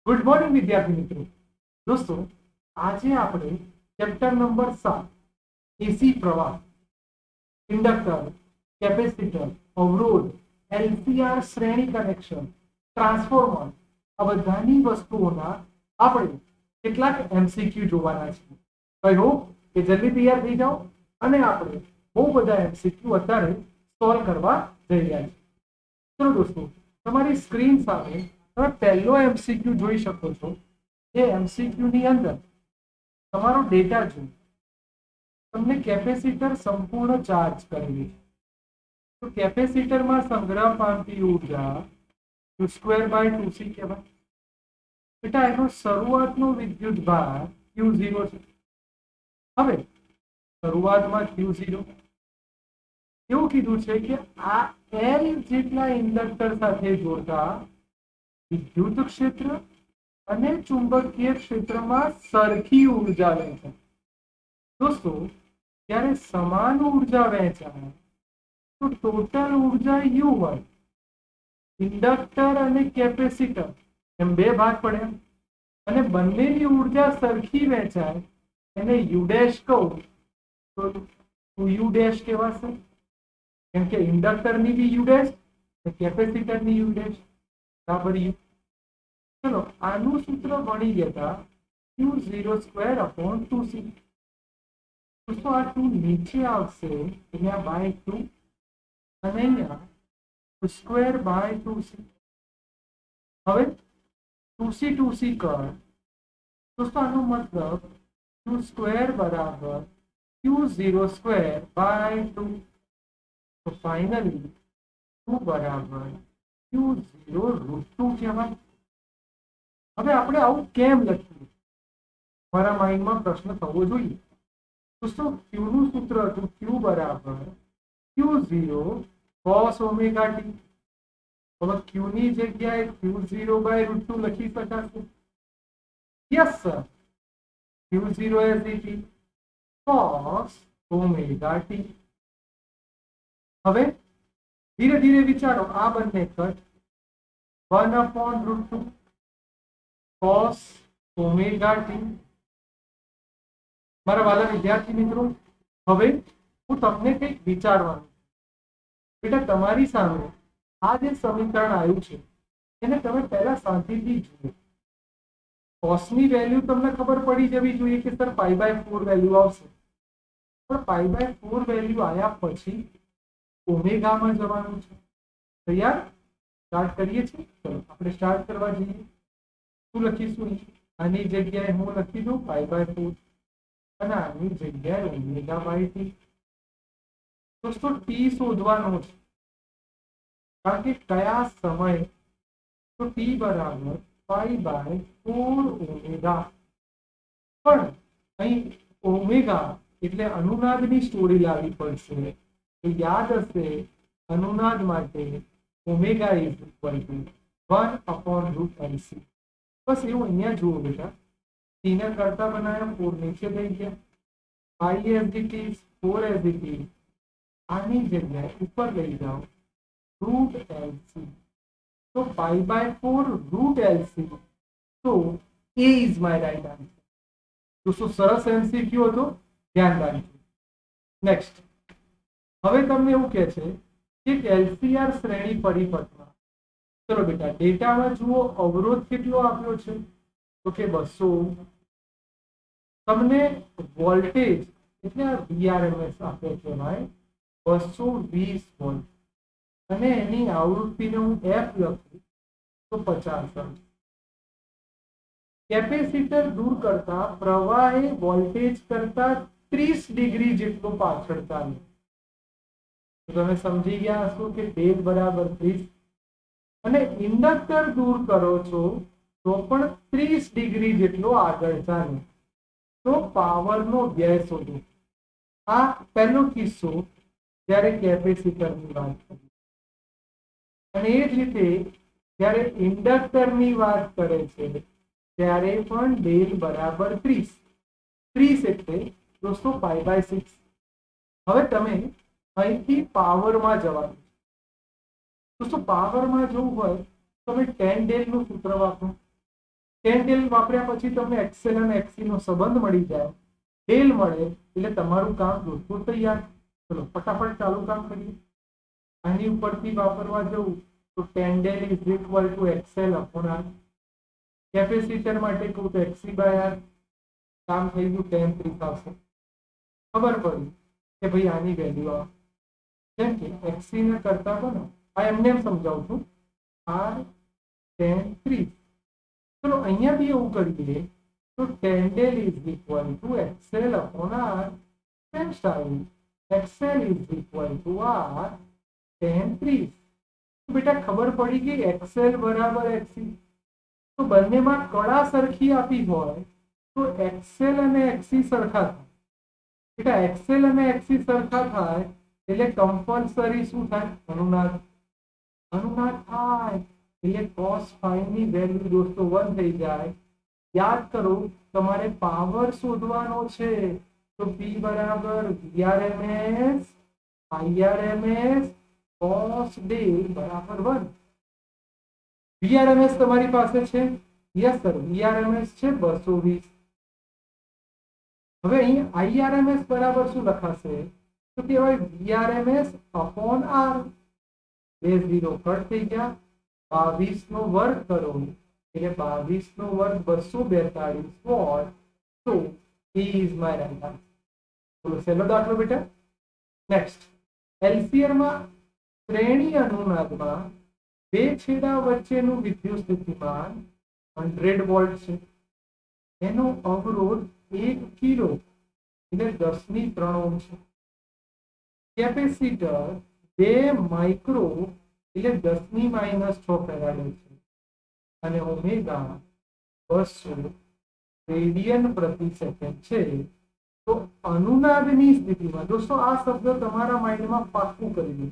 Good morning વિદ્યાર્થી મિત્રો. દોસ્તો, આજે આપણે ચેપ્ટર નંબર 7 એસી પ્રવાહ, ઇન્ડક્ટર, કેપેસિટર, અવરોધ, એલસીઆર શ્રેણી કનેક્શન, ટ્રાન્સફોર્મર આ બધાની વસ્તુઓના આપણે કેટલાક એમસીક્યુ જોવાના છે. આઈ હોપ કે જલ્દી તૈયાર થઈ જાઓ અને આપણે બહુ બધા એમસીક્યુ અત્યારે સોલ્વ કરવા જઈ રહ્યા છીએ. ચલો દોસ્તો, તમારી સ્ક્રીન સામે તમે પહેલો એમસીક્યુ જોઈ શકો છો. એ એમસીક્યુ ની અંદર તમારો ડેટા જો તમને કેપેસિટર સંપૂર્ણ ચાર્જ કરેલી છે, તો કેપેસિટરમાં સંગ્રહ પામતી ઉર્જા Q2/2C કહેવાય. બેટા એનો શરૂઆતનો વિદ્યુત ભાર Q0 છે. હવે શરૂઆતમાં Q0 એવું કીધું છે કે આ L જેટલા ઇન્ડક્ટર સાથે જોડતા વિદ્યુત ક્ષેત્ર અને ચુંબકીય ક્ષેત્રમાં સરખી ઉર્જા વહેંચાય. દોસ્તો, જ્યારે સમાન ઉર્જા વહેંચાય તો ટોટલ ઉર્જા U હોય. ઇન્ડક્ટર અને કેપેસિટર એમ બે ભાગ પડ્યા અને બંનેની ઉર્જા સરખી વહેંચાય એને U ડેશ કહું તો U ડેશ કહેવાશે. કેમ કે ઇન્ડક્ટરની બી U ડેશ અને કેપેસિટરની U ડેશ બરાબર U. ચલો આનું સૂત્ર ભણી ગયા Q02/2C. દોસ્તો આ 2 નીચે આવશે અહીંયા બાય 2 અને અહીંયા Q2/2C. હવે 2C 2C કર. દોસ્તો આનો મતલબ Q2 બરાબર Q02/2. તો ફાઇનલી 2 બરાબર Q0√2 કહેવાય. હવે આપણે આવું કેમ લખીએ, મારા માઇન્ડમાં પ્રશ્ન થવો જોઈએ. દોસ્તો Q નું સૂત્ર હતું Q બરાબર Q0 cos ઓમેગા ટી. હવે Q ની જગ્યાએ Q0/√2 લખી શકાશે. Yes sir, Q0 as it is cos omega T. હવે ધીરે ધીરે વિચારો, આ બંને કટ 1/√2 cos ઓમેગા ટી. મારા વાલા વિદ્યાર્થી મિત્રો, હવે હું તમને કંઈક વિચારવાનું. બેટા તમારી સામે આ જે સમીકરણ આવ્યું છે એને તમે પહેલા શાંતિથી જુઓ. કોસની વેલ્યુ તમને ખબર પડી જવી જોઈએ કે સર π/4 વેલ્યુ આવશે. પણ π/4 વેલ્યુ આવ્યા પછી ઓમેગામાં જવાનું છે. તૈયાર? સ્ટાર્ટ કરીએ છીએ. ચલો આપણે સ્ટાર્ટ કરવા જઈએ. શું લખીશું? આની જગ્યાએ હું લખી દઉં π/4 અને આની જગ્યાએ ઓમેગા/t. દોસ્તો ટી શોધવાનો છે, કારણ કે કયા સમય. તો ટી બરાબર π/4 ઓમેગા. પણ અહીં ઓમેગા એટલે અનુનાદની સ્ટોરી લાવવી પડશે. તો યાદ હશે અનુનાદ માટે omega is equal two 1/√LC. બસ એવું અહીંયા જુઓ બેટા, ટીને કરતા બનાવ્યા 4 નીચે થઈ ગયા. Pi as it is 4 as it is. આની જગ્યાએ ઉપર લઈ જાઓ √LC. તો π/4 √LC. તો A is my right answer. દોસ્તો સરસ એમસીક્યુ હતો, ધ્યાન રાખજો. નેક્સ્ટ, હવે તમને એવું કહે છે કે એલસીઆર શ્રેણી પરિપથમાં, ચલો બેટા ડેટામાં જુઓ અવરોધ કેટલો આપ્યો છે, તો કે 200. તમને વોલ્ટેજ એટલે VRMS આપ્યો છે ભાઈ 220 વોલ્ટ અને એની આવૃત્તિને હું F લખું તો 50 હર્ટ્ઝ. કેપેસિટર દૂર કરતા પ્રવાહે વોલ્ટેજ કરતા 30 ડિગ્રી જેટલો પાછળ ચાલે. તો તમે સમજી ગયા હશો કે ડેલ બરાબર 30 અને ઇન્ડક્ટર દૂર કરો છો તો પણ 30 ડિગ્રી જેટલો આગળ ચાલે. તો પાવરનો વ્યય શોધો. આ પહેલો કિસ્સો જ્યારે કેપેસિટરની વાત કરીએ, અને એ જ રીતે જ્યારે ઇન્ડક્ટરની વાત કરે છે ત્યારે પણ ડેલ બરાબર 30. 30 એટલે દોસ્તો π/6. હવે તમે અહીંથી પાવરમાં જવાનું. દોસ્તો પાવરમાં જવું હોય તો તમે 10 ડેલ નું સૂત્ર વાપરો. ટેન ડેલ વાપર્યા પછી તમને એક્સેલ અને એક્સી નો સંબંધ મળી જાય, ડેલ મળે એટલે તમારું કામ દોસ્તો તૈયાર. ચલો ફટાફટ ચાલુ કામ કરીએ. આની ઉપરથી વાપરવા જવું તો tan del is equal to XL upon R. Capacitor માટે કહું તો એક્સી બાય આર. કામ થઈ ગયું, ટેન 3 આવશે. ખબર પડી કે ભાઈ આની વેલ્યુ આવે. જેમ કે એક્સી ને કરતા બનો આ એમને એમ સમજાવું છું, આર ટેન 3. ચલો અહીંયા બી એવું કરીએ તો tan del is equal to XL upon R tan style. XL is equal to R tan 3. તો બેટા ખબર પડી ગઈ એક્સેલ બરાબર એક્સી. તો બંનેમાં કળા સરખી આપી હોય તો એક્સેલ અને એક્સી સરખા થાય. બેટા એક્સેલ અને એક્સી સરખા થાય એટલે કમ્પલસરી શું થાય? અનુનાદ. અનુનાદ થાય એટલે cos phi ની વેલ્યુ દોસ્તો 1 થઈ જાય. યાદ કરો તમારે પાવર શોધવાનો છે તો P બરાબર VRMS IRMS cos ડેલ બરાબર 1. VRMS તમારી પાસે છે? યસ સર, VRMS છે 220. હવે અહીં IRMS બરાબર શું લખાશે તો કહેવાય VRMS અપોન R. 2 0 કટ થઈ ગયા. 22 નો વર્ગ કરો એટલે 22 નો વર્ગ 242 વોટ. તો he is my right answer. બોલો સહેલો દાખલો બેટા. નેક્સ્ટ, એલસીઆર માં શ્રેણી અનુનાદમાં બે છેડા વચ્ચેનું વિદ્યુત સ્થિતિમાન 100 વોલ્ટ છે. એનો અવરોધ 1 કિલો એટલે 10 ની 3 ઓહ્મ છે. કેપેસિટર 2 માઇક્રો એટલે 10 ની -6 ફેરાડે છે અને ઓમેગા 200 રેડિયન પ્રતિ સેકન્ડ છે. તો અનુનાદની સ્થિતિમાં દોસ્તો આ શબ્દ તમારા માઇન્ડમાં પાક્કું કરી દો.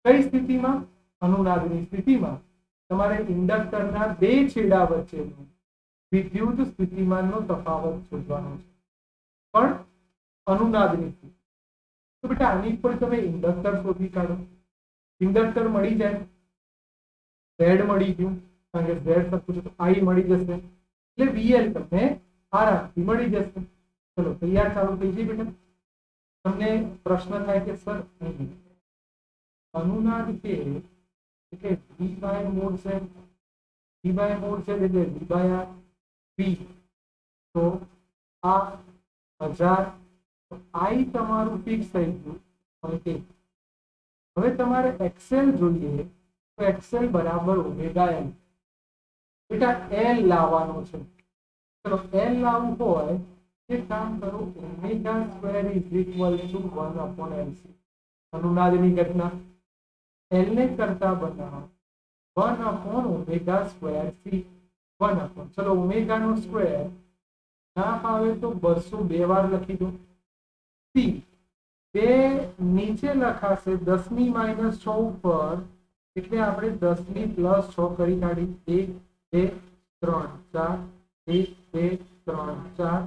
કઈ સ્થિતિમાં? અનુનાદની સ્થિતિમાં તમારે ઇન્ડક્ટરના બે છેડા વચ્ચેનો વિદ્યુત સ્થિતિમાનનો તફાવત શોધવાનો છે, પણ અનુનાદની સ્થિતિ. તો બેટા આની પર તમે ઇન્ડક્ટર શોધી કાઢો. ઇન્ડક્ટર મળી જાય, ઝેડ મળી ગયું કારણ કે ઝેડ સરખું છે તો આઈ મળી જશે એટલે વીએલ તમને આરામથી મળી જશે. ચલો તૈયાર, ચાલુ થઈ જાય બેટા. તમને પ્રશ્ન થાય કે સર અનુનાદ કે એટલે વી બાય મોડ છે, વી બાય મોડ છે એટલે વી બાય આર વી. તો આ 1000 આઈ તમારું ફિક્સ થઈ ગયું. હવે તમારે એક્સેલ જોઈએ તો એક્સેલ બરાબર ઓમેગા એલ. બેટા એલ લાવવાનો છે. ચલો એલ લાવવું હોય એક કામ કરો, omega square is equal to 1 upon LC. અનુનાદની ઘટના એલ ને કરતા બનાવો 1 upon omega square C 1 upon. ચલો ઓમેગા નો સ્ક્વેર ના ફાવે તો 202 વાર લખી દો. સી બે નીચે લખાશે 10 ની -6 ઉપર એટલે આપણે 10 ની +6 કરી કાઢી. 1 2 3 4 1 2 3 4.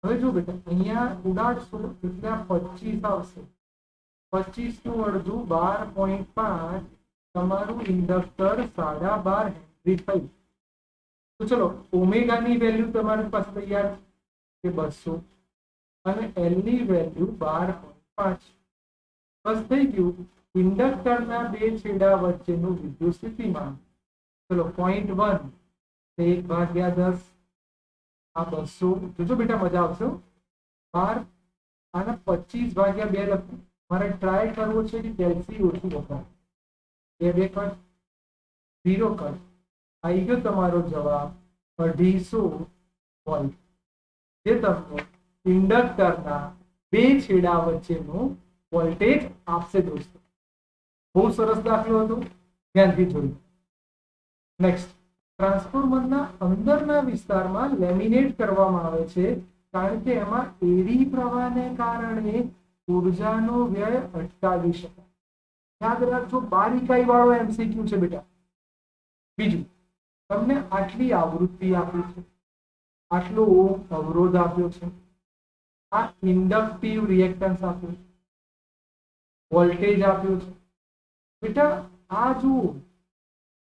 હવે જો બેટા અહીંયા ઉડાડશો એટલે 25 આવશે. 25 નું અડધું 12.5 તમારું ઇન્ડક્ટર 12.5 હેનરી થઈ. તો ચલો ઓમેગા ની વેલ્યુ તમારી પાસે તૈયાર છે 200 અને એલ ની વેલ્યુ 12.5. બસ થઈ ગયું. ઇન્ડક્ટરના બે છેડા વચ્ચેનું વિદ્યુત સ્થિતિમાન ચલો 0.1 1/10 આ 200. જોજો બેટા મજા આવશે. 12 આને 25/2 લખું. મારે ટ્રાય કરવો છે કે કેલ્સી ઓછું વપરાય. 2 કટ 0 કટ આવી ગયો તમારો જવાબ 250 વોલ્ટ, જે તમને ઇન્ડક્ટરના બે છેડા વચ્ચેનો વોલ્ટેજ આપશે દોસ્તો. બહુ સરસ દાખલો હતો, ધ્યાનથી જોયું. નેક્સ્ટ, ટ્રાન્સફોર્મરના અંદરના વિસ્તારમાં લેમિનેટ કરવામાં આવે છે કારણ કે એમાં એડી પ્રવાહને કારણે ઉર્જાનો વ્યય અટકાવી શકાય. યાદ રાખજો, 12 ઇકાઈ વાળો એમસીક્યુ છે બેટા. બીજું, તમને આટલી આવૃત્તિ આપી છે, આટલો અવરોધ આપ્યો છે, આ ઇન્ડક્ટિવ રિએક્ટન્સ આપ્યું છે, વોલ્ટેજ આપ્યું છે. બેટા આ જુઓ,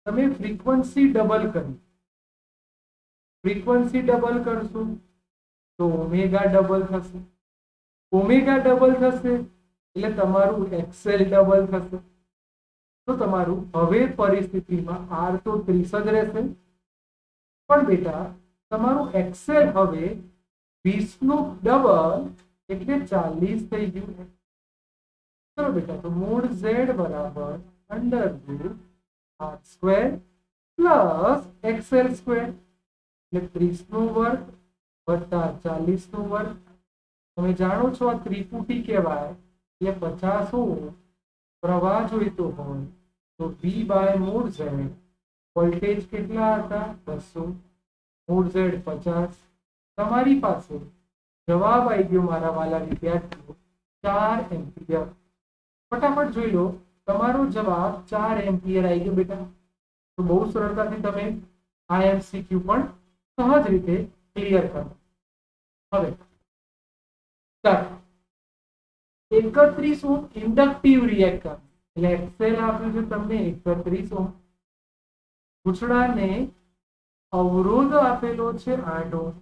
તમે ફ્રીક્વન્સી ડબલ કરી ફ્રીક્વન્સી ડબલ કરશું તો ઓમેગા ડબલ થશે, ઓમેગા ડબલ થશે એટલે તમારું એક્સએલ ડબલ થશે. તો તમારું હવે પરિસ્થિતિમાં આર તો 30 જ રહેશે, પણ બેટા તમારું એક્સએલ હવે 20 નું ડબલ એટલે 40 થઈ ગયું. ચલો બેટા, તો મૂળ ઝેડ બરાબર under root R square plus XL square એટલે 30 નો વર્ગ વત્તા 40 નો વર્ગ. તમે જાણો છો આ ત્રિપુટી કહેવાય એટલે 50 ઓહ્મ પ્રવાહ જોઈતો હોય તો V બાય મૂળ ઝેડ. વોલ્ટેજ કેટલા હતા? 200. મૂળ ઝેડ 50. તમારી પાસે જવાબ આવી ગયો મારા વાલા વિદ્યાર્થીઓ 4 એમ્પિયર. ફટાફટ જોઈ લો, તમારો જવાબ 4 એમ્પિયર આવી ગયો બેટા. તો બહુ સરળતાથી તમે આ MCQ પણ સહજ રીતે ક્લિયર કરો. હવે 31 ઓહ્મ ઇન્ડક્ટિવ રિએક્ટર એટલે એક્સેલ આપ્યું છે તમને 31 ઓહ્મ. પૂછડાને અવરોધ આપેલો છે 8 ઓહ્મ.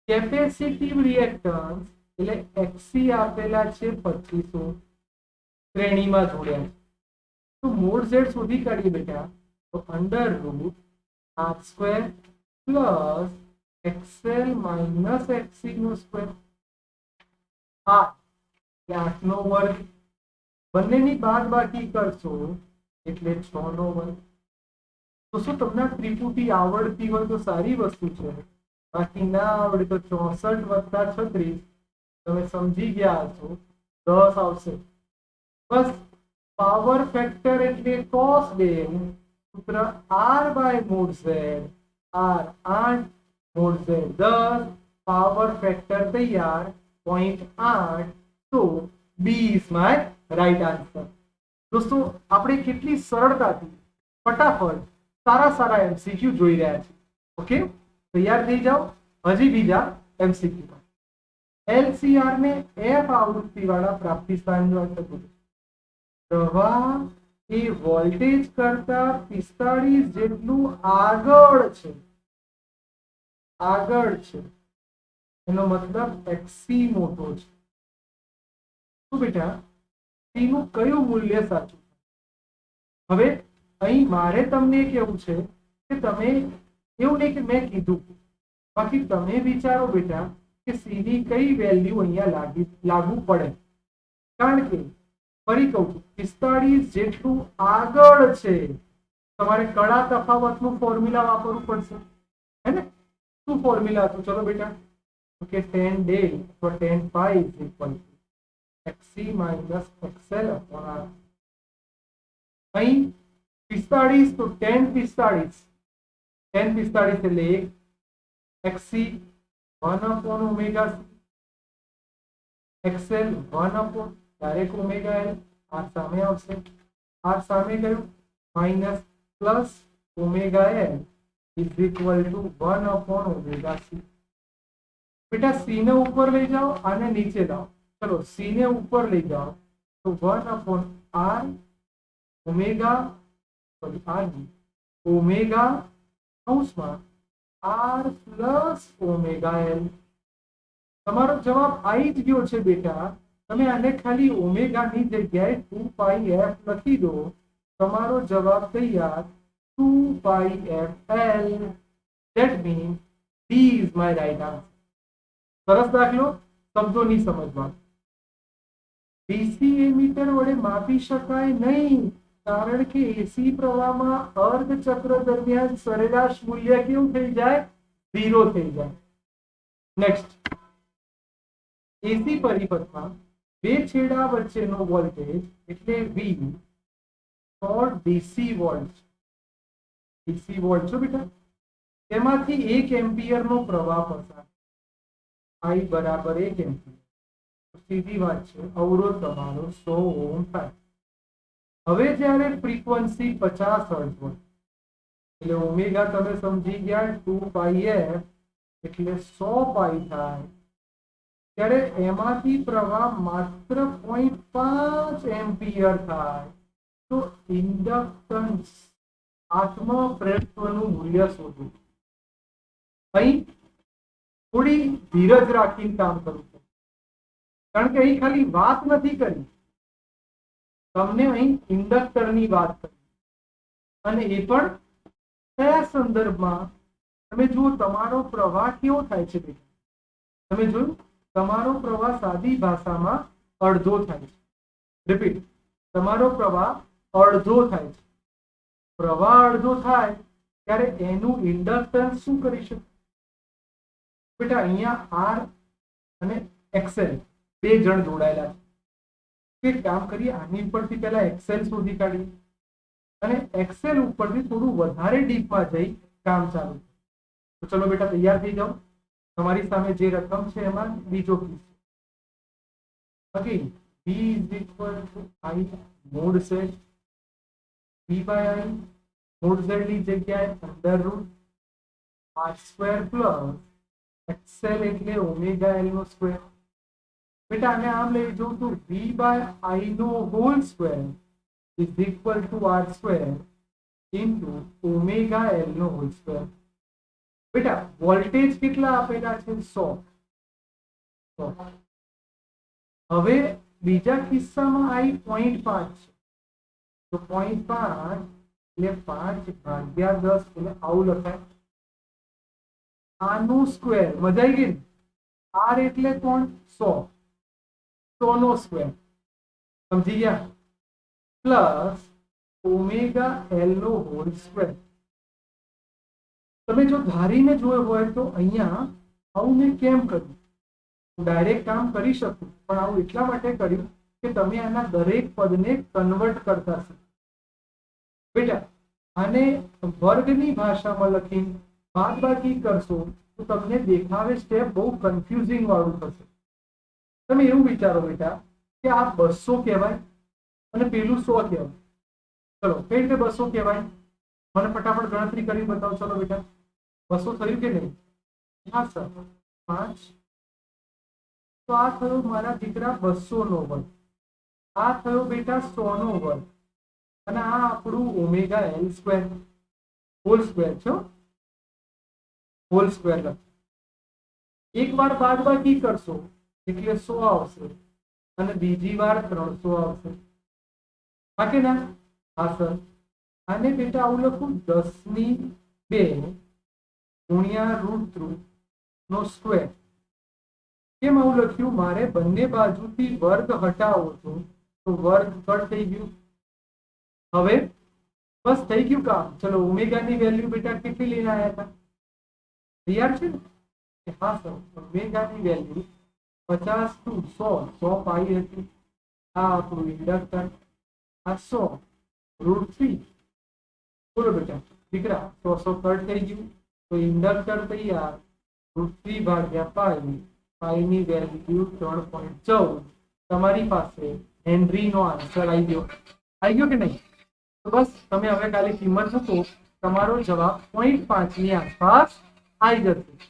કેપેસિટિવ રિએક્ટન્સ એટલે XC આપેલા છે 25 ઓહ્મ. શ્રેણીમાં જોડ્યા છે. તો મૂળ ઝેડ શોધી કાઢીએ બેટા, તો under root R square plus XL minus XC નો સ્ક્વેર. 8 નો વર્ગ, બંનેની બાદબાકી કરશો એટલે 6 નો વર્ગ. તો શું તમને ત્રિપુટી આવડતી હોય તો સારી વસ્તુ છે, બાકી ના આવડે તો 64 વત્તા 36 તમે સમજી ગયા હશો 10 આવશે. બસ પાવર ફેક્ટર એટલે cos ડેલ સૂત્ર r બાય મૂળ ઝેડ. r 8 મૂળ ઝેડ 10, પાવર ફેક્ટર તૈયાર 0.8. તો B is my right answer. દોસ્તો આપણે કેટલી સરળતાથી ફટાફટ સારા MCQ જોઈ રહ્યા છીએ. ઓકે, તૈયાર થઈ જાઓ હજી બીજા MCQ માં. LCR ને F આવૃત્તિ વાળા પ્રાપ્તિ સ્થાન પ્રવાહ એ વોલ્ટેજ કરતા 45 જેટલું આગળ છે. એનો મતલબ XC મોટો છે. તો બેટા C નું કયું મૂલ્ય સાચું? હવે અહીં મારે તમને કેવું છે કે તમે એવું નહીં કે મેં કીધું, બાકી તમે વિચારો બેટા કે C ની કઈ વેલ્યુ અહીંયા લાગુ પડે. કારણ કે ફરી કહું છું 45 જેટલું આગળ છે. તમારે કડા તફાવતનું ફોર્મ્યુલા વાપરવું પડશે, હે ને? શું ફોર્મ્યુલા હતું? ચલો બેટા, કે tan ડેલ અથવા tan phi is equal to XC minus XL upon R. અહીં 45 તો tan 45 એટલે XC 1 upon omega C, XL 1 upon direct omega L. R सामे આવશે, R સામે ગયું minus plus omega L is equal to 1 upon omega C. बेटा C ने ऊपर ले जाओ, आने नीचे लाओ. चलो C ने ऊपर ले जाओ तो 1 upon R ओमेगा ओमेगा કૌંસમાં R પ્લસ ઓમેગા L. તમારો જવાબ આવી જ ગયો છે બેટા. તમે આને ખાલી ઓમેગાની જગ્યાએ 2πf લખી દો, તમારો જવાબ તૈયાર 2πfL. That means D is my right answer. સરસ દાખલો, શબ્દો નહીં સમજવા. ડીસી એમીટર વડે માપી શકાય નહીં, કારણ કે એસી પ્રવાહમાં અર્ધ ચક્ર દરમિયાન સરેરાશ મૂલ્ય કેવું થઈ જાય? 0 થઈ જાય. નેક્સ્ટ, એસી પરિપથમાં બે છેડા વચ્ચેનો વોલ્ટેજ એટલે V 100 DC volt. DC volt છો બેટા, તેમાંથી 1 એમ્પિયરનો પ્રવાહ પસાર, I બરાબર 1 એમ્પિયર. સીધી વાત છે, અવરોધ તમારો 100 ઓહ્મ થાય. હવે જ્યારે ફ્રીક્વન્સી 50 હર્ટ્ઝ હોય એટલે ઓમેગા તમે સમજી ગયા 2πf એટલે 100 પાઈ થાય. ત્યારે એમાંથી પ્રવાહ માત્ર 0.5 એમ્પિયર થાય. તો ઇન્ડક્ટન્સ આત્મપ્રેરત્વનું મૂલ્ય શોધો. અહીં થોડી ધીરજ રાખીને કામ કરવું પડે, કારણ કે અહીં ખાલી વાત નથી કરી, તમને અહીં ઇન્ડક્ટરની વાત કરી, અને એ પણ કયા સંદર્ભમાં? તમે જુઓ તમારો પ્રવાહ કેવો થાય છે બેટા, તમે જોયું તમારો પ્રવાહ સાદી ભાષામાં અડધો થાય છે. રિપીટ, તમારો પ્રવાહ અડધો થાય છે. પ્રવાહ અડધો થાય ત્યારે એનું ઇન્ડક્ટન્સ શું કરી શકે બેટા? અહીંયા આર અને એક્સએલ બે જણ જોડાયેલા છે. એક કામ કરીએ, આની ઉપરથી પહેલા એક્સએલ શોધી કાઢીએ અને એક્સેલ ઉપરથી થોડું વધારે ડીપમાં જઈ કામ ચાલુ. તો ચલો બેટા તૈયાર થઈ જાઓ. તમારી સામે જે રકમ છે એમાં બીજો પીસ છે. b is equal to I mod z. b by I mod z ની જગ્યાએ under root r square plus XL એટલે ઓમેગા એલ નો સ્ક્વેર. બેટા આને આમ લઈ જાઉં તો b by I નો whole square is equal to r square into omega l નો હોલ સ્ક્વેર. બેટા વોલ્ટેજ કેટલા આપેલા છે? 100. હવે બીજા કિસ્સામાં I 0.5 છે, તો 0.5 એટલે 5 ભાગ્યા 10 એટલે આવું લખાય. આનું સ્ક્વેર મજા આવી ગઈ. r એટલે કોણ? 100. 100 નો સ્ક્વેર, સમજી ગયા? પ્લસ ઓમેગા એલ નો હોલ સ્ક્વેર. તમે જો ધારીને જોયો હોય તો અહીંયા આવું મેં કેમ કર્યું? ડાયરેક્ટ કામ કરી શકું, પણ આવું એટલા માટે કર્યું કે તમે આના દરેક પદને કન્વર્ટ કરતા શીખો. બેટા આને વર્ગની ભાષામાં લખીને બાદબાકી કરશો તો તમને દેખાવે સ્ટેપ બહુ કન્ફ્યુઝિંગ વાળું થશે. તમે એવું વિચારો બેટા કે આ 200 કહેવાય અને પેલું 100 કહેવાય. ચલો કઈ રીતે 200 કહેવાય? મને ફટાફટ ગણતરી કરી બતાવો. ચલો બેટા 200 થયું કે નહીં? હા સર 5. તો આ થયો મારા દીકરા 200 નો વર્ગ, આ થયો બેટા 100 નો વર્ગ, અને આ આપણું omega L square whole square છે. હોલ સ્ક્વેર લખ. એક વાર બાદબાકી કરશો એટલે 100 આવશે અને બીજી વાર 300 આવશે. હા કે ના? હા સર. આને બેટા આવું લખું 10 ની 2 ગુણ્યા √3 નો સ્ક્વેર. કેમ આવું લખ્યું? મારે બંને બાજુથી વર્ગ હટાવો છો તો વર્ગ કટ થઈ ગયું. હવે બસ થઈ ગયું કામ. ચલો ઓમેગાની વેલ્યુ બેટા કેટલી લઈને આવ્યા હતા? તૈયાર છે ને? હા સર. ઓમેગાની વેલ્યુ 50 to 100 પાઈ હતી. આ આપણું ઇન્ડક્ટર, આ 100 √3. બોલો બેટા દીકરા 100 કટ થઈ ગયું તો ઇન્ડક્ટર તૈયાર. √3 ભાગ્યા પાઈ, પાઈની વેલ્યુ 3.14. તમારી પાસે હેનરીનો આન્સર આવી ગયો. આવી ગયો કે નહીં? તો બસ તમે હવે ખાલી કિંમત મૂકો, તમારો જવાબ 0.5 ની આસપાસ આવી જશે.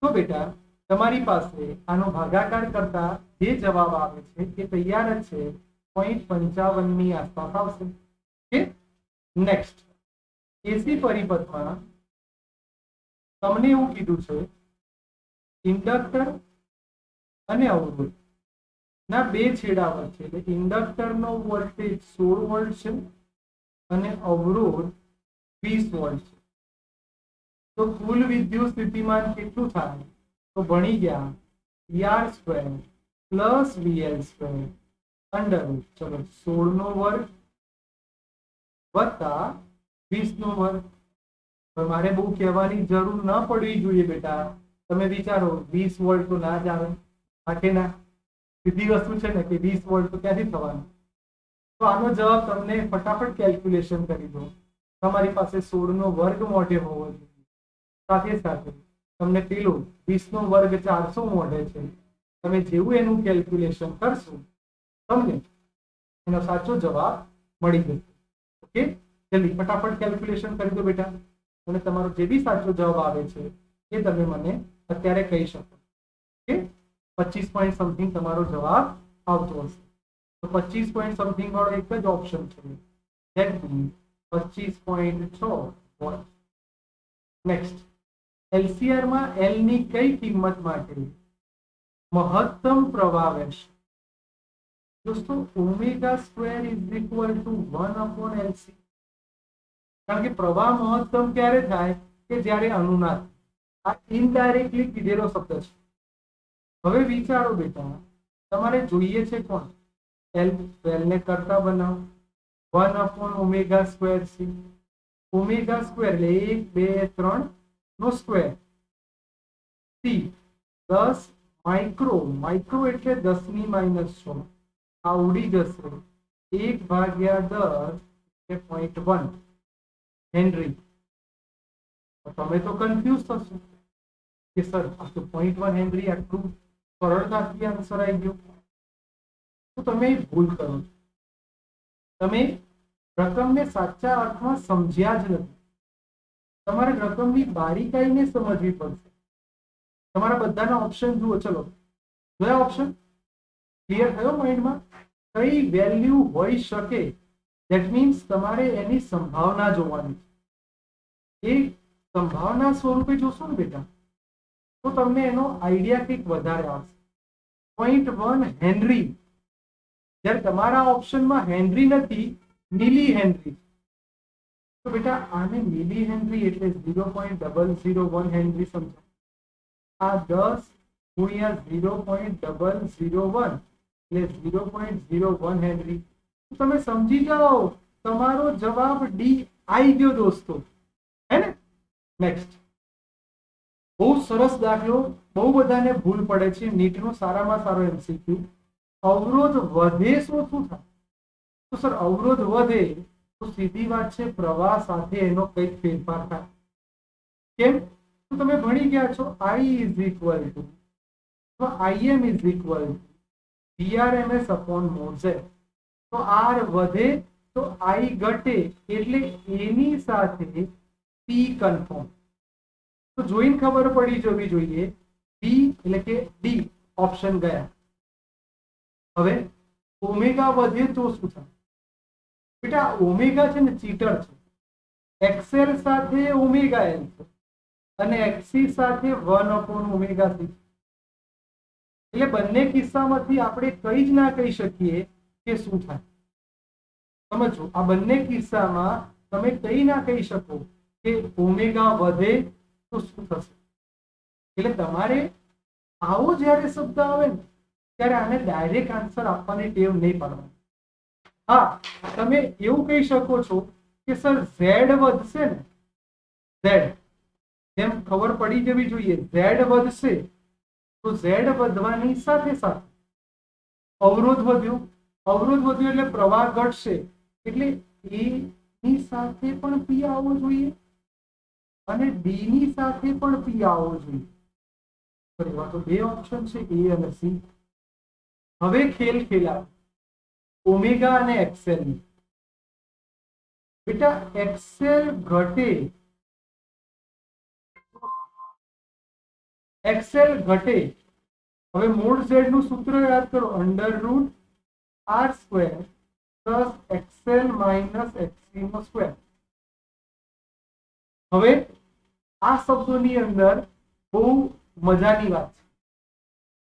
તો બેટા તમારી પાસે આનો ભાગાકાર કરતા જે જવાબ આવે છે એ તૈયાર જ છે. 0.55 ની આસપાસ આવશે. ઓકે. નેક્સ્ટ એસી પરિપથમાં તમને એવું કીધું છે ઇન્ડક્ટર અને અવરોધ ના બે છેડા વચ્ચે, એટલે ઇન્ડક્ટર નો વોલ્ટેજ 16 વોલ્ટ છે અને અવરોધ 20 વોલ્ટ છે. તો કુલ વિદ્યુત સ્થિતિમાન કેટલું થાય? તો ભણી ગયા r square plus vl square under route. ચલો 16 નો વર્ગ વત્તા 20 નો વર્ગ. મારે બહુ કહેવાની જરૂર ન પડવી જોઈએ બેટા. તમે વિચારો 20 વોલ્ટ તો ના જ આવે. હા કે ના? સીધી વસ્તુ છે ને કે 20 વોલ્ટ તો ક્યાંથી થવાનું? તો આનો જવાબ તમને ફટાફટ કેલ્ક્યુલેશન કરી દો. તમારી પાસે 16 નો વર્ગ મોઢે હોવો જોઈએ. સાથે સાથે તમને પેલું 20 નો વર્ગ 400 મોઢે છે. તમે જેવું એનું કેલ્ક્યુલેશન કરશો તમને એનો સાચો જવાબ મળી જશે. ઓકે, જલ્દી ફટાફટ કેલ્ક્યુલેશન કરી દો બેટા. અને તમારો જે બી સાચો જવાબ આવે છે એ તમે મને અત્યારે કહી શકો. ઓકે, 25 પોઈન્ટ સમથિંગ તમારો જવાબ આવતો હશે. તો 25 પોઈન્ટ સમથિંગ વાળો એક જ ઓપ્શન છે, that means 25.6 volt. Next, LCR માં એલ ની કઈ કિંમત માટે મહત્તમ પ્રવાહ વહેશે? દોસ્તો omega square is equal two 1/LC. કારણ કે પ્રવાહ મહત્તમ ક્યારે થાય કે જ્યારે અનુનાદ. આ ઇનડાયરેક્ટલી કીધેલો શબ્દ છે. હવે વિચારો બેટા, તમારે જોઈએ છે કોણ? એલ. એલ ને કરતા બનાવો 1/ઓમેગા સ્ક્વેર સી. ઓમેગા સ્ક્વેર એટલે 1 2 3 નો સ્ક્વેર. C 10 micro. માઇક્રો એટલે 10 ની -6. આ ઉડી જશે 1/10 એટલે 0.1 હેનરી. તમે તો કન્ફ્યુઝ થશો કે સર આ તો 0.1 હેનરી, આટલું સરળતાથી આન્સર આવી ગયો. તો તમે ભૂલ કરો છો. તમે રકમને સાચા અર્થમાં સમજ્યા જ નથી. તમારે રકમની બારીકાઈને સમજવી પડશે. તમારા બધાના ઓપ્શન જુઓ. ચલો જોયા ઓપ્શન? ક્લિયર થયો માઇન્ડમાં? કઈ વેલ્યુ હોઈ શકે? ધેટ મીન્સ તમારે એની સંભાવના જોવાની છે. એ સંભાવના સ્વરૂપે જોશો ને બેટા, તો તમને એનો આઈડિયા કંઈક વધારે આવશે. 0.1 હેનરી. જ્યારે તમારા ઓપ્શનમાં હેનરી નથી, મિલી હેનરી. તો બેટા આને મિલી હેનરી એટલે 0.001 હેનરી સમજો. આ 10 ગુણ્યા 0.001 એટલે 0.01 હેનરી. તમે સમજી જાઓ, તમારો જવાબ ડી આવી ગયો દોસ્તો, હે ને? નેક્સ્ટ, બહુ સરસ દાખલો. બહુ બધાને ભૂલ પડે છે. નીટનો સારામાં સારો MCQ. અવરોધ વધે શું થાય? તો સર અવરોધ વધે તો સીધી વાત છે, પ્રવાહ સાથે એનો કંઈક ફેરફાર થાય. કેમ? તો તમે ભણી ગયા છો I is equal two IM is equal two VRMS upon mode Z. તો R વધે તો I ઘટે એટલે એની સાથે P કન્ફર્મ. તો જોઈને ખબર પડી જવી જોઈએ. ડી એટલે કે ડી ઓપ્શન ગયા. હવે ઓમેગા વધે તો શું થાય? બેટા ઓમેગા છે ને ચીટર છે. એક્સએલ સાથે ઓમેગા એલ છે અને એક્સી સાથે 1/ઓમેગા સી. એટલે બંને કિસ્સામાંથી આપણે કઈ જ ના કહી શકીએ કે શું થાય. સમજો, આ બંને કિસ્સામાં તમે કઈ ના કહી શકો કે ઓમેગા વધે તો શું થશે. એટલે તમારે આવો જ્યારે શબ્દ આવે ને ત્યારે આને ડાયરેક્ટ આન્સર આપવાની ટેવ નહીં પાડવાની. હા, તમે એવું કહી શકો છો કે સર ઝેડ વધશે ને, ઝેડ જેમ ખબર પડી જવી જોઈએ, ઝેડ વધશે તો ઝેડ વધવાની સાથે સાથે અવરોધ વધ્યો. અવરોધ વધ્યો એટલે પ્રવાહ ઘટશે, એટલે એ ની સાથે પણ પી આવવો જોઈએ અને ડી ની સાથે પણ પી આવવો જોઈએ. તો બે ઓપ્શન છે, એ અને સી. હવે ખેલ ખેલા ઓમેગા અને એક્સેલ. બેટા એક્સેલ ઘટે, એક્સેલ ઘટે. હવે મોડ ઝેડ નું સૂત્ર યાદ કરો, √r² પ્લસ એક્સએલ માઇનસ એક્સી નો સ્ક્વેર. હવે આ શબ્દોની અંદર બહુ મજાની વાત છે,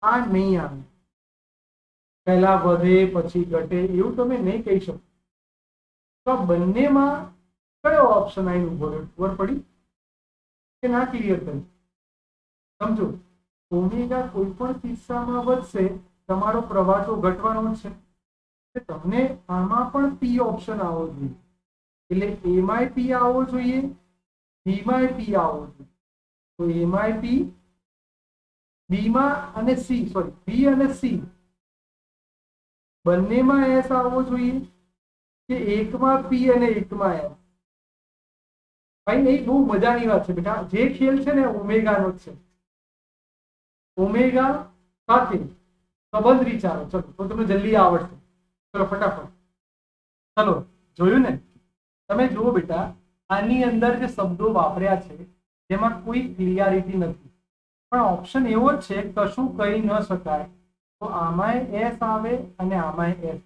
આ નહીં આવે. પહેલા વધે પછી ઘટે એવું તમે નહીં કહી શકો. તો બંનેમાં કયો ઓપ્શન આવીને ઉભો રહ્યો? ખબર પડી કે ના? ક્લિયર કરી સમજો. ઓમેગા કોઈ પણ કિસ્સામાં વધશે, તમારો પ્રવાહ તો ઘટવાનો જ છે. તમને આમાં પણ પી ઓપ્શન આવવો જોઈએ. એટલે એમાંય પી આવવો જોઈએ, બીમાંય પી આવવો જોઈએ. તો એમાંય પી, બીમાં અને સી, સોરી બી અને સી બંનેમાં એસ આવવો જોઈએ કે એકમાં પી અને એકમાં એસ? ભાઈ નહીં, બહુ મજાની વાત છે બેટા. જે ખેલ છે ને ઓમેગાનો જ છે. ઓમેગા સાથે સંબંધ વિચારો. ચલો તો તમને જલ્દી આવડશે. ચલો ફટાફટ. ચલો જોયું ને? તમે જુઓ બેટા, આની અંદર જે શબ્દો વાપર્યા છે જેમાં કોઈ ક્લિયરિટી નથી, પણ ઓપ્શન એવો જ છે કશું કહી ન શકાય. તો આમાંય એસ આવે અને આમાંય એસ.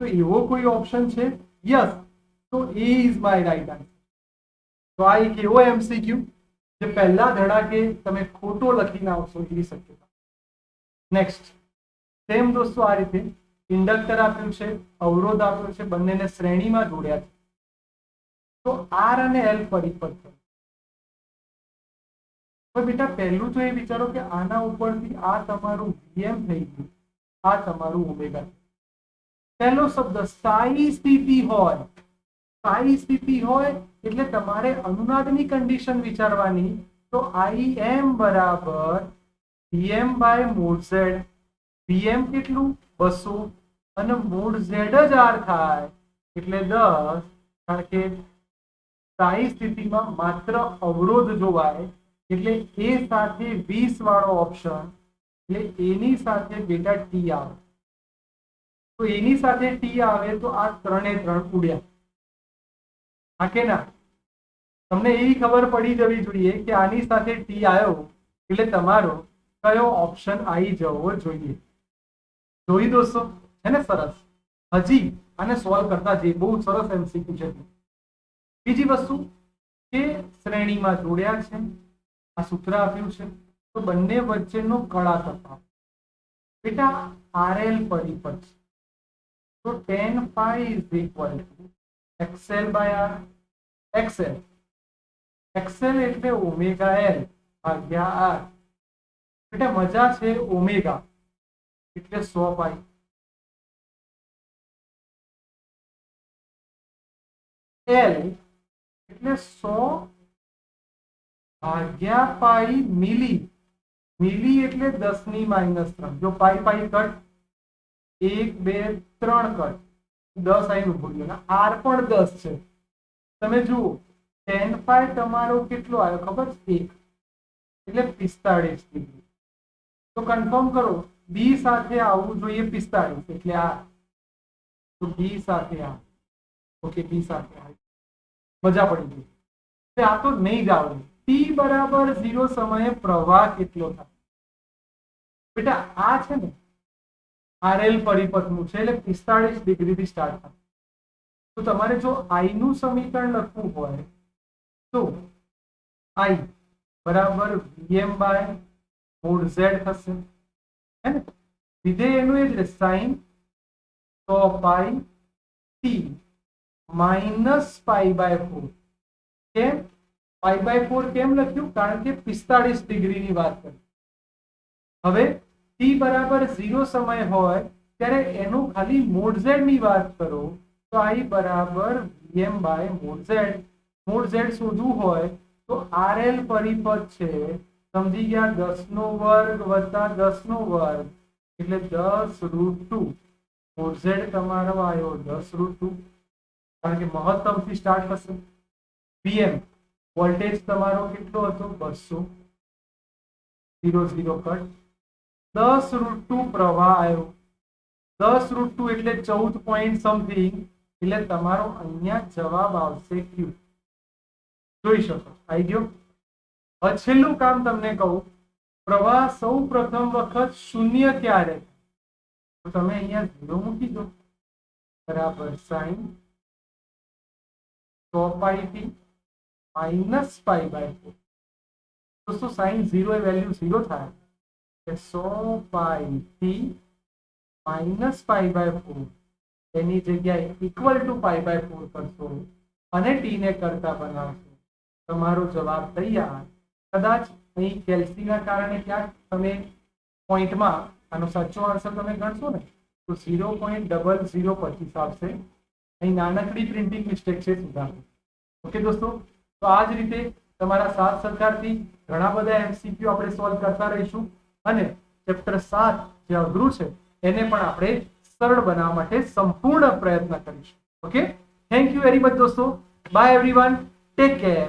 તો એવો કોઈ ઓપ્શન છે? યસ. તો એ ઇઝ માય રાઈટ આન્સર. તો આ એક એવો એમસીક્યુ જે પહેલા ધડાકે તમે ખોટો લખીને આવશો એવી શક્યતા. નેક્સ્ટ સેમ દોસ્તો આ રીતે ઇન્ડક્ટર આપ્યું છે, અવરોધ આપ્યો છે, બંનેને શ્રેણીમાં જોડ્યા છે. તો આર અને એલ પરિપથ છે. તો બેટા પહેલું તો એ વિચારો કે આના ઉપરથી આ તમારું વીએમ થઈ ગયું, આ તમારું ઓમેગા. પહેલો શબ્દ સ્થાયી સ્થિતિ હોય, સ્થાયી સ્થિતિ હોય એટલે તમારે અનુનાદની કન્ડિશન વિચારવાની. તો આઈ એમ બરાબર VM by mod Z. VM કેટલું 200 અને મોડ ઝેડ જ આર થાય એટલે 10. કારણ કે સ્થાયી સ્થિતિમાં માત્ર અવરોધ જોવાય એટલે એ સાથે 20 વાળો ઓપ્શન એટલે એની સાથે બેટા ટી આવે. તો એની સાથે ટી આવે તો આ 3 એ 3 ઉડ્યા. હા કે ના? તમને એવી ખબર પડી જવી જોઈએ કે આની સાથે ટી આવ્યો એટલે તમારો કયો ઓપ્શન આવી જવો જોઈએ. જોઈ દોસ્તો છે ને? સરસ. હજી આને સોલ્વ કરતા જે બહુ સરસ એમસીક્યુ છે. બીજી વસ્તુ કે શ્રેણીમાં જોડ્યા છે, આ સૂત્ર આપ્યું છે તો બંને વચ્ચેનો કળા તફાવત બેટા આરએલ પરિપથ છે. તો tan phi is equal to xl by r. xl એટલે ઓમેગા એલ ભાગ્યા આર. બેટા મજા છે ઓમેગા એટલે 100 પાઈ. એલ એટલે 100 ભાગ્યા પાઈ મિલી. મિલી એટલે 10⁻3. જો પાઈ પાઈ કટ 1 2 3 કટ 10 આવીને ભૂલ્યો ને આર પણ 10 છે. તમે જુઓ tan phi તમારો કેટલો આવ્યો ખબર છે? 1 એટલે 45 ડિગ્રી. તો કન્ફર્મ કરો બી સાથે આવવું જોઈએ 45 એટલે આ. તો બી સાથે આ. ઓકે બી સાથે આ. મજા પડી ગઈ. આ તો નહીં જ આવડે. ટી બરાબર 0 સમયે પ્રવાહ કેટલો થાય? બેટા આ છે ને આરએલ પરિપથનું છે એટલે 45 ડિગ્રીથી સ્ટાર્ટ થાય. તો તમારે જો આઈ નું સમીકરણ લખવું હોય તો આઈ બરાબર વીએમ બાય મોડ ઝેડ થશે. હે ને? વિધેય એનું એ જ રહે sine 100 pi T minus pi by 4. કેમ પાઈ બાય 4 કેમ લખ્યું? કારણ કે 45 ડિગ્રીની વાત કરી. હવે ટી બરાબર 0 સમય હોય ત્યારે એનું ખાલી મોડ ઝેડ ની વાત કરો તો આઈ બરાબર VM by mod Z. Mod Z શોધવું હોય તો આરએલ પરિપથ છે સમજી ગયા 10 નો વર્ગ વત્તા 10 નો વર્ગ એટલે 10√2. મોડ ઝેડ તમારો આવ્યો 10√2 કારણ કે મહત્તમ થી સ્ટાર્ટ થશે. વીએમ વોલ્ટેજ તમારો કેટલો હતો? 200. 0 કટ 10√2 પ્રવાહ આવ્યો. 10√2 એટલે 14 પોઈન્ટ સમથિંગ એટલે તમારો અહીંયા જવાબ આવશે ક્યુ. જોઈ શકો આવી ગયો. હવે છેલ્લું કામ તમને કહું. પ્રવાહ સૌ પ્રથમ વખત શૂન્ય ક્યારે? તો તમે અહીંયા 0 મૂકી દો બરાબર sine 100 pi T minus pi by 4. દોસ્તો સાઈન 0 એ વેલ્યુ 0 થાય 100 pi T minus pi by 4 એની જગ્યાએ ઇક્વલ ટુ પાઈ બાય 4 કરશો અને ટી ને કરતા બનાવશો. તમારો જવાબ તૈયાર. કદાચ અહીં કેલ્સીના કારણે ક્યાંક તમે પોઈન્ટમાં આનો સાચો આન્સર તમે ગણશો ને તો 0.0025 આવશે. અહીં નાનકડી પ્રિન્ટિંગ મિસ્ટેક છે સુધારો. ઓકે દોસ્તો, તો આ જ રીતે તમારા સાથ સહકારથી ઘણા બધા એમસીક્યુ આપણે સોલ્વ કરતા રહીશું અને ચેપ્ટર 7 જે અઘરું છે એને પણ આપણે સરળ બનાવવા માટે સંપૂર્ણ પ્રયત્ન કરીશું. Okay, thank you very much દોસ્તો. Bye everyone, take care.